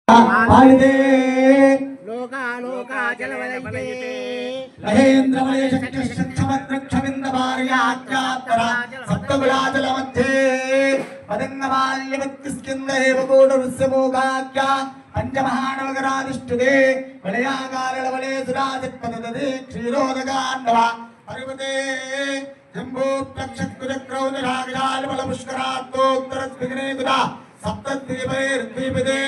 पालिते लोका लोका जलवलयते महेन्द्रमले शक्तिशक्षमद्रक्षविन्दभार्याख्यात्तरा सप्तकुलाचलमध्ये पदङ्गमाल्यवत्तिस्किन्देव कूटवृस्यमोगाख्या पञ्चमहानवगराधिष्ठिते वलयाकालवले सुराजत्पददे क्षीरोदकाण्डव पर्वते जम्बूप्रक्षकुचक्रौनिरागजालबलपुष्करात्तोत्तरस्विघ्नेतुदा सप्तद्वीपैर्द्वीपदे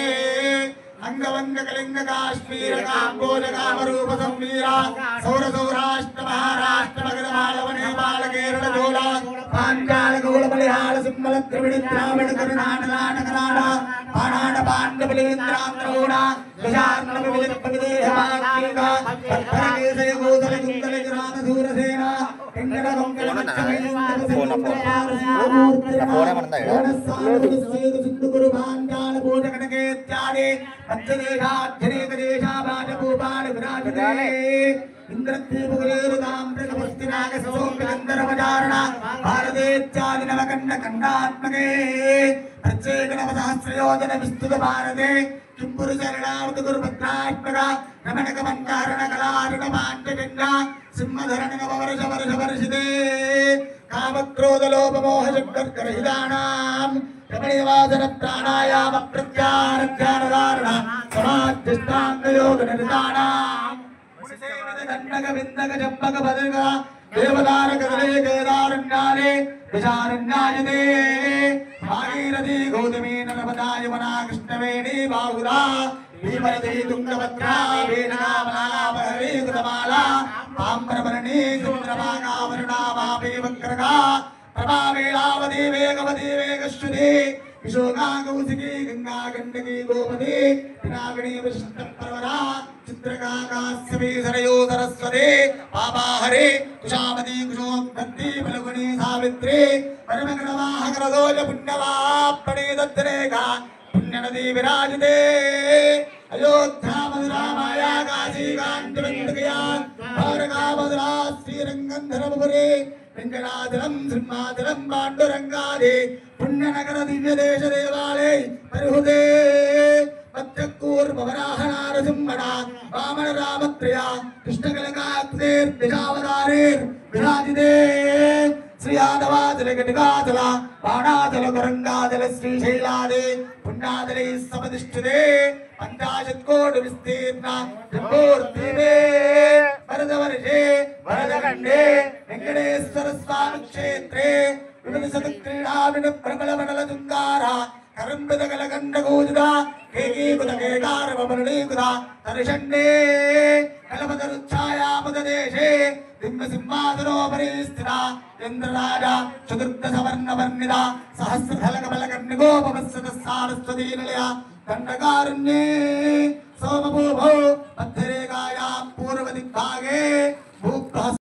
अंगवंग कलिंग काश्मीर कांबोज कामरूप संवीरा सौर सौराष्ट्र महाराष्ट्र मगधमालव नेपाल केरल गोला पांचाल गौड़ मलयाल सिम्मल त्रिवेणी द्राविड़ करुणाटलाट कनाडा पाणाड पांडवलेन्द्रांध्रोणा विशार्णव विविध विदेहमात्मिका पत्थरकेशय गोधल कुंडल ग्राम सूरसेना इंगड गंगल मच्छमेन्द्र सिंधु गुरु पांचाल पूजकनके इत्यादि पंचदेशाध्यनेकदेशाभाजभूपाल विराजते इंद्रद्वीपगुलेरुदाम्रकपुस्तिनागसोम्यगन्धर्वचारण भारतेत्यादि नवकण्डकण्डात्मके प्रत्येक नवसहस्रयोजन विस्तृत भारते किंपुरुषरणावृतगुरुभद्रात्मका रमणकमन्तारणकलारुणमाण्डजन्य सिंहधरण नववर्षवर्षवर्षिते कामक्रोधलोभमोहशङ्कर्करहितानां रमणीयवादन प्राणायाम प्रत्यारध्यानधारण समाधिष्ठाङ्गयोगनिर्दानां दण्डक जम्बक भद्रक देवदारक गले केदारण्याले विशारण्यायते भागीरथी गौतमी नर्मदा यमुना कृष्णवेणी बाहुदा भीमरथी तुंगभद्रा वेणुकामला बहवी कृतमाला ताम्रवर्णी चन्द्रभागावरुणा वापी वक्रगा प्रभावेलावती वेगवती वेगश्रुति विशोका कौशिकी गंगा गंडकी गोमती पिनाकिनी विष्णुपर्वरा चित्रका काश्यपी सरयो सरस्वती पापाहरे कुशामती कुशोत्पत्ति फल्गुनी सावित्री परमगणवाहकरदोज पुण्यवाप्पणे दत्तरेखा पुण्यनदी विराजते अयोध्या मधुरा माया काशी कांचनगया द्वारका मधुरा श्रीरंगं धर्मपुरी वेंकटाचलं सिंहाचलं पाण्डुरंगादि पुण्यनगर दिव्य देश देवालय परिहुते पत्रकूर्मवराहनारसिंहणा वामन रामत्रया कृष्णकलकाक्तेर्दिशावतारेर् विराजिते श्री यादवाचल घटिकाचल बाणाचल कुरंगाचल श्रीशैलादे पुण्याचले समधिष्ठिते पंचाशत्कोटि विस्तीर्ण जम्बूर्द्वीपे वरदवर्षे वरदखण्डे वेंकटेश्वर स्वामी क्षेत्रे विविध क्रीडा प्रबल मंडल तुंगारा करंबिदगल गंडगोजुदा केकीकुतकेकार वमरणीकुदा तरिषण्डे कलपतरुच्छाया मुददेशे दिव्य सिंहासनोपरि स्थिता इंद्रराजा चतुर्दश वर्णवर्णिता सहस्रधलकमलकर्णिगोपवत्सत सारस्वती निलया दण्डकारुण्ये